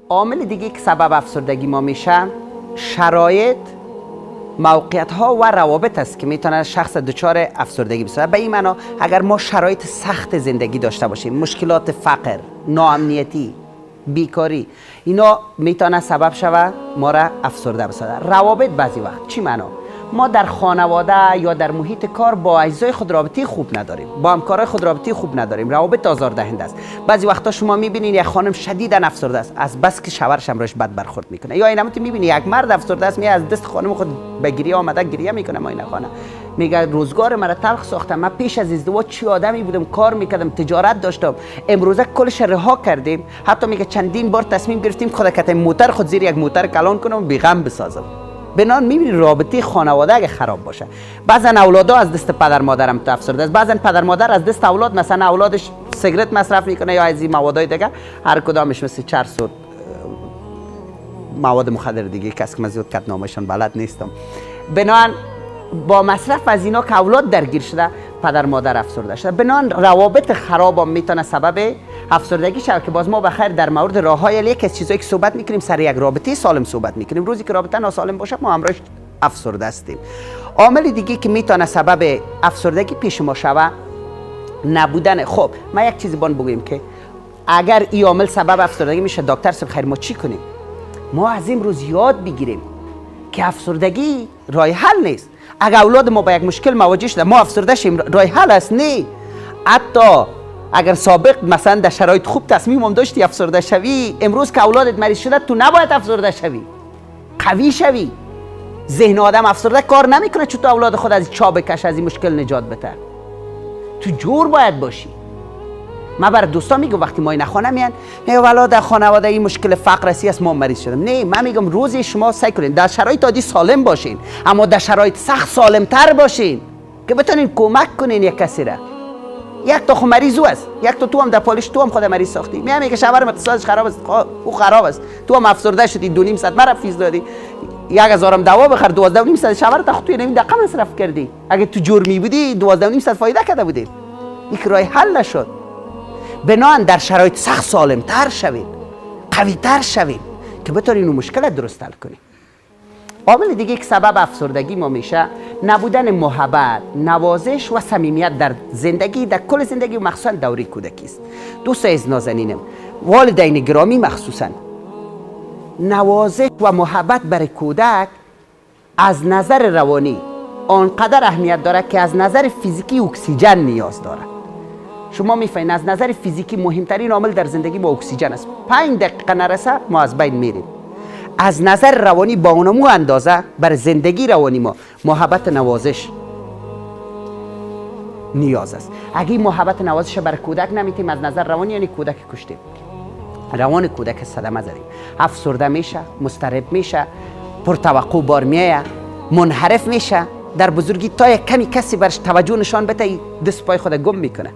عامل دیگه که سبب افسردگی ما میشه شرایط، موقعیت ها و روابط است که میتونه شخص دچار افسردگی بشه. به این معنا اگر ما شرایط سخت زندگی داشته باشیم، مشکلات فقر، ناامنیتی، بیکاری، اینا میتونه سبب شوه ما را افسرده بسازه. روابط بعضی وقت چی معنا؟ ما در خانواده یا در محیط کار با اعضای خود رابطه خوب نداریم، با همکارای خود رابطه خوب نداریم، روابط آزاردهنده است. بعضی وقتا شما میبینید یک خانم شدیداً افسرده است از بس که شوهرش هم روش بد برخورد میکنه، یا اینم میبینی یک مرد افسرده است از دست خانم خود به گریه آمده گریه میکنه. ما این خانه میگه روزگار مرا تلخ ساختم، من پیش از ازدواج چی آدمی بودم، کار میکردم، تجارت داشتم، امروزه کلش رها کردیم. حتی میگه چندین بار تصمیم گرفتیم خود کته موتر خود زیر یک موتر کلان کنم و بیغم بسازم. بنان میبینی رابطه خانواده اگه خراب باشه، بعضا اولادا از دست پدر مادرم افسرده است، بعضا پدر مادر از دست اولاد، مثلا اولادش سیگرت مصرف میکنه یا از این موادای دیگه، هر کدامش مثل چرس و مواد مخدر دیگه، کس که من زیاد کتنامشون بلد نیستم. بنان با مصرف از اینا که اولاد درگیر شده، پدر مادر افسرده شده. بنان روابط خراب هم میتونه سبب افسردگی شود که باز ما بخیر در مورد راههای یک از چیزایی که صحبت میکنیم سر یک رابطه سالم صحبت میکنیم. روزی که رابطه ناسالم باشه ما همراهش افسرده هستیم. عامل دیگه که میتونه سبب افسردگی پیش ما شود نبودن. خب من یک چیزی بگویم که اگر این عامل سبب افسردگی میشه، دکتر صاحب خیر ما چی کنیم؟ ما از امروز یاد بگیریم که افسردگی راه حل نیست. اگر اولاد ما با یک مشکل مواجه شده ما افسرده شیم، راه حل است؟ نه. حتی اگر سابق مثلا در شرایط خوب تصمیم هم داشتی افسرده شوی، امروز که اولادت مریض شده تو نباید افسرده شوی، قوی شوی. ذهن آدم افسرده کار نمیکنه چطور اولاد خود از چا بکشه، از این مشکل نجات بده. تو جور باید باشی. من برای دوستا میگم وقتی ما این خانه میان میگم والا در خانواده این مشکل فقر است ما مریض شدم. نه، من میگم روزی شما سعی کنین در شرایط عادی سالم باشین، اما در شرایط سخت سالم تر باشین که بتونین کمک کنین یک کسی را. یک تا خو مریض است، یک تو هم در پالیش تو هم خود مریض ساختی. میگم که شوهرم اقتصادش خراب است، او خراب است، تو هم افسرده شدی، 2.5 ساعت مرا فیز دادی، 1000 دوا بخر، 12.5 ساعت شوهرت خود توی نمی دقیقه مصرف کردی. اگه تو جرمی بودی 12.5 ساعت فایده کرده بودی. یک راه حل نشد. بنان در شرایط سخت سالم تر شوین، قوی تر شوین که بتونین اون مشکل درست حل کنین. عامل دیگه که سبب افسردگی ما میشه نبودن محبت، نوازش و صمیمیت در زندگی، در کل زندگی و مخصوصا دوره کودکی است. دوست عزیز نازنینم، والدین گرامی مخصوصا نوازش و محبت برای کودک از نظر روانی آنقدر اهمیت داره که از نظر فیزیکی اکسیژن نیاز داره. شما میفهمید از نظر فیزیکی مهمترین عامل در زندگی ما اکسیژن است. 5 دقیقه نرسه ما از بین میریم. از نظر روانی با اونمو اندازه بر زندگی روانی ما محبت نوازش نیاز است. اگه محبت نوازش برای کودک نمیتیم از نظر روانی، یعنی کودک کشتیم، روان کودک صدمه زدیم، افسرده میشه، مضطرب میشه، پرتوقع بار میایه، منحرف میشه. در بزرگی تا یک کمی کسی برش توجه نشان بده دست پای خود گم میکنه.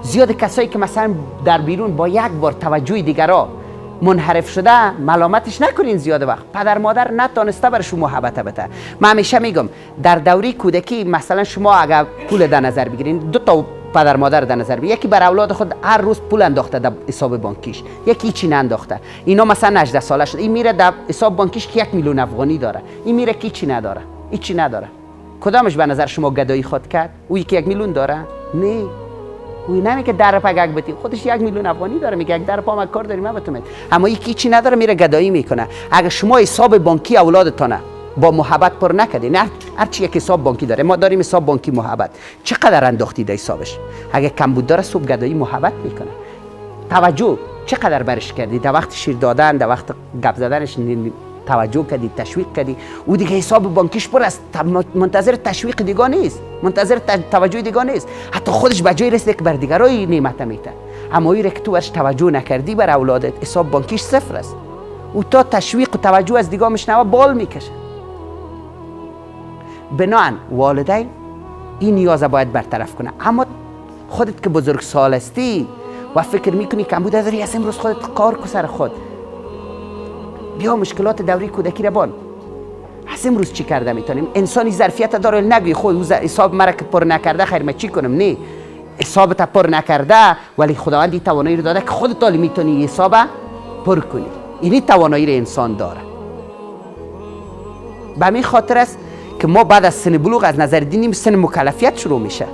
زیاد کسایی که مثلا در بیرون با یک بار توجه دیگرا منحرف شده ملامتش نکنین. زیاد وقت پدر مادر نتونسته برشون محبت بده. من همیشه میگم در دوره کودکی مثلا شما اگر پول در نظر بگیرین، 2 تا پدر مادر در نظر بگیرین، یکی بر اولاد خود هر روز پول انداخته در حساب بانکیش، یکی چی ننداخته. اینا مثلا 18 ساله شده، این میره در حساب بانکیش که 1 میلیون افغانی داره، این میره که چی نداره، هیچی نداره. کدامش به نظر شما گدایی خود کرد؟ او یکی 1 میلیون داره؟ نه. اوی نمیگه در پا گگ بتی، خودش 1 میلیون افغانی داره، میگه یک در پا ما کار داریم من بتونم، اما یکی چی نداره میره گدایی میکنه. اگه شما حساب بانکی اولادتونه با محبت پر نکردین، هر چی یک حساب بانکی داره، ما داریم حساب بانکی محبت، چقدر انداختی در حسابش؟ اگه کم بود داره صبح گدایی محبت میکنه. توجه چقدر برش کردی، در وقت شیر دادن، در وقت گپ زدنش توجه کردی، تشویق کردی، او دیگه حساب بانکیش پر است، منتظر تشویق دیگه نیست، منتظر توجه دیگه نیست. حتی خودش به جای رسیده که بر دیگرای نعمت میده، اما این که تو برش توجه نکردی بر اولادت، حساب بانکیش 0 است. او تا تشویق و توجه از دیگه میشنوه بال میکشه. بنابراین والدین این نیاز باید برطرف کنه. اما خودت که بزرگ سال هستی و فکر میکنی کمبود داری، از امروز خودت کار کن سر خود، بیا مشکلات دوره کودکی را بان. از امروز چی کرده میتونیم؟ انسانی ظرفیت داره، نگوی خود حساب مرا که پر نکرده خیر من چی کنم. نه، حسابت پر نکرده ولی خداوندی توانایی رو داده که خودت حالی میتونی حساب پر کنی. اینی توانایی رو انسان داره. به همین خاطر است که ما بعد از سن بلوغ از نظر دینی سن مکلفیت شروع میشه.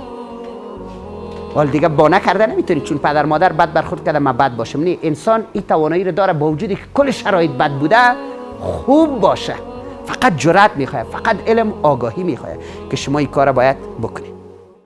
ولی دیگه با نکرده نمیتونی، چون پدر مادر بد برخورد کرده من بد باشم. نه، انسان این توانایی رو داره، با وجودی که کل شرایط بد بوده خوب باشه. فقط جرأت میخواد، فقط علم آگاهی میخواد که شما این کار باید بکنید.